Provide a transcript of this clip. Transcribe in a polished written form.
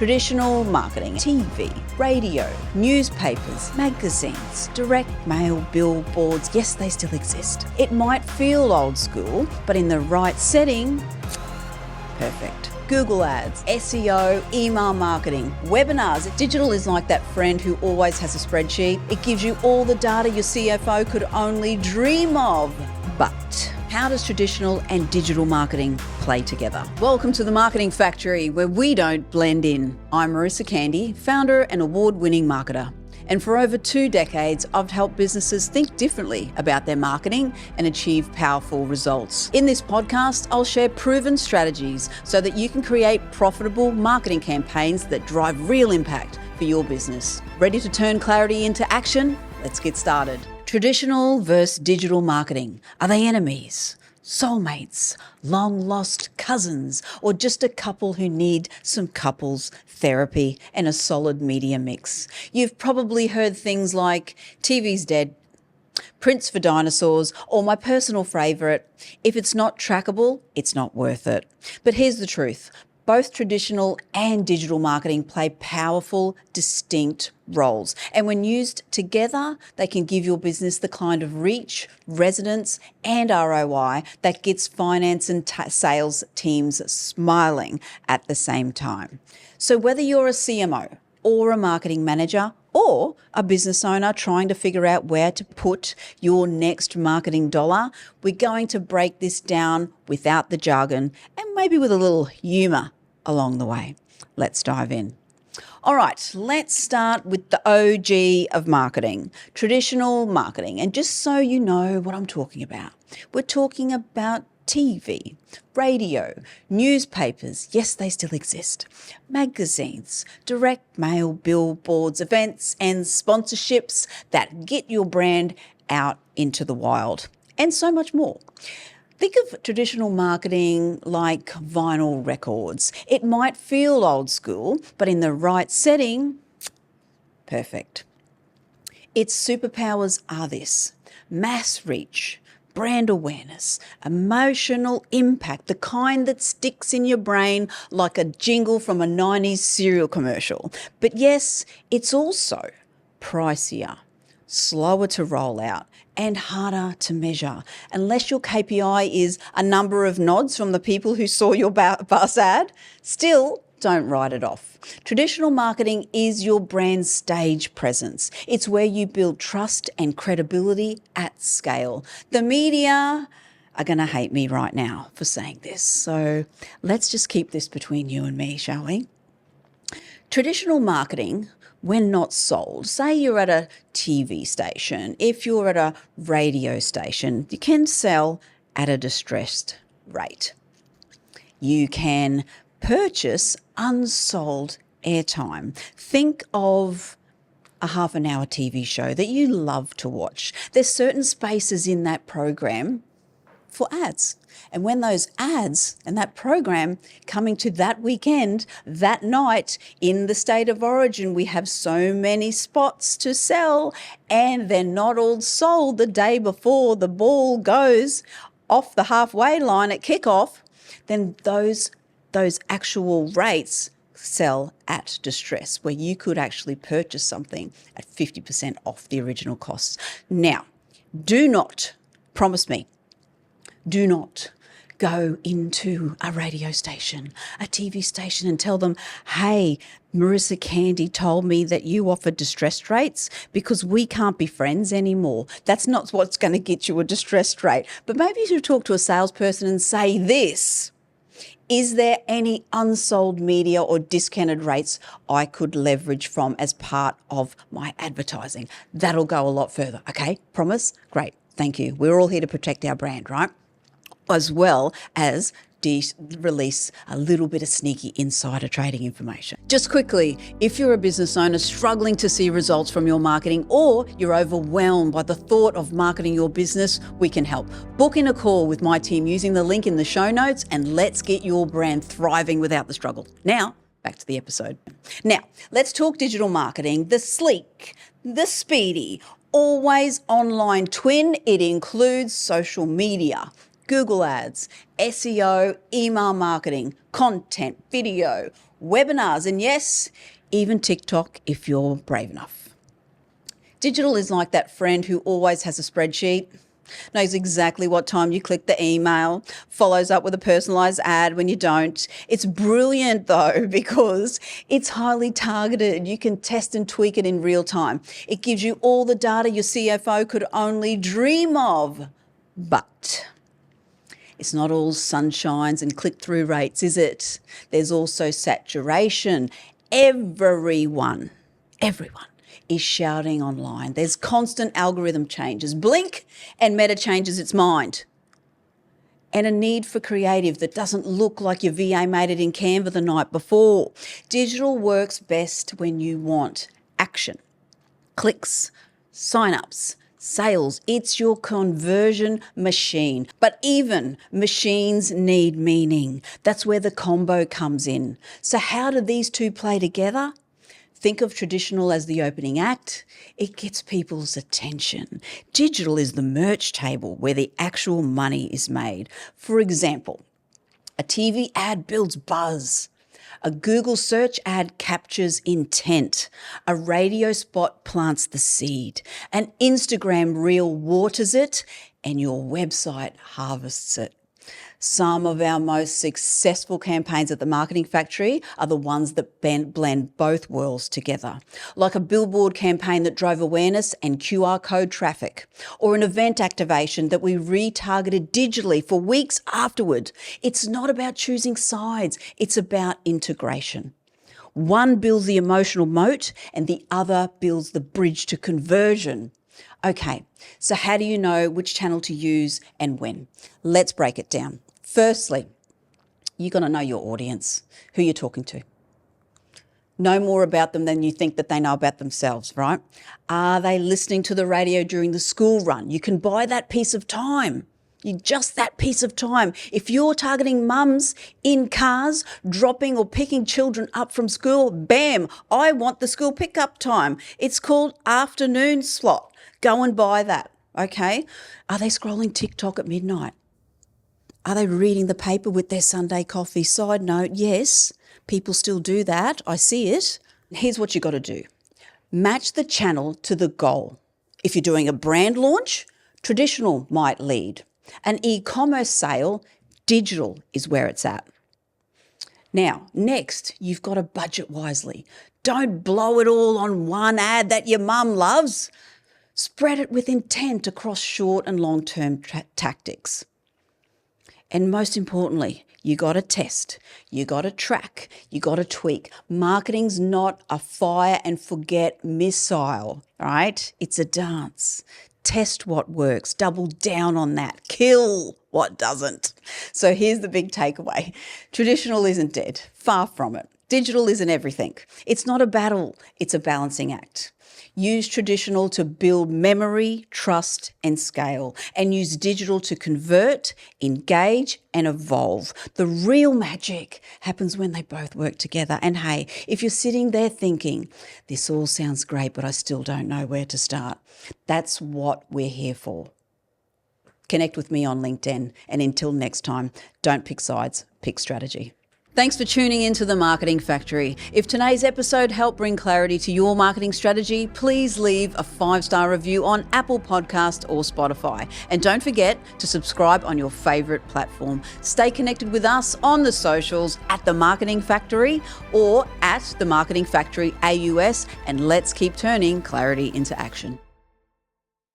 Traditional marketing, TV, radio, newspapers, magazines, direct mail, billboards, yes, they still exist. It might feel old school, but in the right setting, perfect. Google ads, SEO, email marketing, webinars. Digital is like that friend who always has a spreadsheet. It gives you all the data your CFO could only dream of. But how does traditional and digital marketing play together? Welcome to the Marketing Factory, where we don't blend in. I'm Marissa Candy, founder and award-winning marketer. And for over 2 decades, I've helped businesses think differently about their marketing and achieve powerful results. In this podcast, I'll share proven strategies so that you can create profitable marketing campaigns that drive real impact for your business. Ready to turn clarity into action? Let's get started. Traditional versus digital marketing. Are they enemies? Soulmates, long-lost cousins, or just a couple who need some couples therapy and a solid media mix? You've probably heard things like TV's dead, prints for dinosaurs, or my personal favourite, if it's not trackable, it's not worth it. But here's the truth. Both traditional and digital marketing play powerful, distinct roles. And when used together, they can give your business the kind of reach, resonance, and ROI that gets finance and sales teams smiling at the same time. So whether you're a CMO or a marketing manager or a business owner trying to figure out where to put your next marketing dollar, we're going to break this down without the jargon and maybe with a little humour along the way. Let's dive in. All right, let's start with the OG of marketing, traditional marketing. And just so you know what I'm talking about, we're talking about TV, radio, newspapers, yes, they still exist, magazines, direct mail, billboards, events, and sponsorships that get your brand out into the wild, and so much more. Think of traditional marketing like vinyl records. It might feel old school, but in the right setting, perfect. Its superpowers are this: mass reach, brand awareness, emotional impact, the kind that sticks in your brain like a jingle from a 90s cereal commercial. But yes, it's also pricier, slower to roll out, and harder to measure, unless your KPI is a number of nods from the people who saw your bus ad. Still, don't write it off. Traditional marketing is your brand's stage presence. It's where you build trust and credibility at scale. The media are going to hate me right now for saying this, so let's just keep this between you and me, shall we? Traditional marketing, when not sold, say you're at a TV station, if you're at a radio station, you can sell at a distressed rate. You can purchase unsold airtime. Think of a half an hour TV show that you love to watch. There's certain spaces in that program for ads. And when those ads and that program coming to that weekend, that night in the state of origin, we have so many spots to sell and they're not all sold the day before the ball goes off the halfway line at kickoff, then those actual rates sell at distress, where you could actually purchase something at 50% off the original costs. Now, do not, promise me, do not go into a radio station, a TV station and tell them, hey, Marissa Candy told me that you offer distressed rates because we can't be friends anymore. That's not what's going to get you a distressed rate. But maybe you should talk to a salesperson and say this: is there any unsold media or discounted rates I could leverage from as part of my advertising? That'll go a lot further, okay? Promise? Great, thank you. We're all here to protect our brand, right? As well as release a little bit of sneaky insider trading information. Just quickly, if you're a business owner struggling to see results from your marketing, or you're overwhelmed by the thought of marketing your business, we can help. Book in a call with my team using the link in the show notes, and let's get your brand thriving without the struggle. Now, back to the episode. Now, let's talk digital marketing, the sleek, the speedy, always online twin. It includes social media, Google ads, SEO, email marketing, content, video, webinars, and yes, even TikTok if you're brave enough. Digital is like that friend who always has a spreadsheet, knows exactly what time you click the email, follows up with a personalised ad when you don't. It's brilliant though because it's highly targeted. You can test and tweak it in real time. It gives you all the data your CFO could only dream of. But it's not all sunshines and click-through rates, is it? There's also saturation. Everyone is shouting online. There's constant algorithm changes. Blink and Meta changes its mind. And a need for creative that doesn't look like your VA made it in Canva the night before. Digital works best when you want action, clicks, sign-ups, sales. It's your conversion machine. But even machines need meaning. That's where the combo comes in. So how do these two play together? Think of traditional as the opening act. It gets people's attention. Digital is the merch table where the actual money is made. For example, a TV ad builds buzz. A Google search ad captures intent. A radio spot plants the seed. An Instagram reel waters it, and your website harvests it. Some of our most successful campaigns at the Marketing Factory are the ones that blend both worlds together, like a billboard campaign that drove awareness and QR code traffic, or an event activation that we retargeted digitally for weeks afterward. It's not about choosing sides, it's about integration. One builds the emotional moat and the other builds the bridge to conversion. Okay, so how do you know which channel to use and when? Let's break it down. Firstly, you've got to know your audience, who you're talking to. Know more about them than you think that they know about themselves, right? Are they listening to the radio during the school run? You can buy that piece of time. Just that piece of time. If you're targeting mums in cars, dropping or picking children up from school, bam, I want the school pickup time. It's called afternoon slot. Go and buy that, okay? Are they scrolling TikTok at midnight? Are they reading the paper with their Sunday coffee? Side note, yes, people still do that. I see it. Here's what you got to do. Match the channel to the goal. If you're doing a brand launch, traditional might lead. An e-commerce sale, digital is where it's at. Now, next, you've got to budget wisely. Don't blow it all on one ad that your mum loves. Spread it with intent across short and long-term tactics. And most importantly, you got to test, you got to track, you got to tweak. Marketing's not a fire and forget missile, right? It's a dance. Test what works, double down on that, kill what doesn't. So here's the big takeaway. Traditional isn't dead, far from it. Digital isn't everything. It's not a battle, it's a balancing act. Use traditional to build memory, trust, and scale, and use digital to convert, engage, and evolve. The real magic happens when they both work together. And hey, if you're sitting there thinking, this all sounds great, but I still don't know where to start, that's what we're here for. Connect with me on LinkedIn, and until next time, don't pick sides, pick strategy. Thanks for tuning into the Marketing Factory. If today's episode helped bring clarity to your marketing strategy, please leave a 5-star review on Apple Podcast or Spotify. And don't forget to subscribe on your favourite platform. Stay connected with us on the socials at The Marketing Factory or at The Marketing Factory AUS, and let's keep turning clarity into action.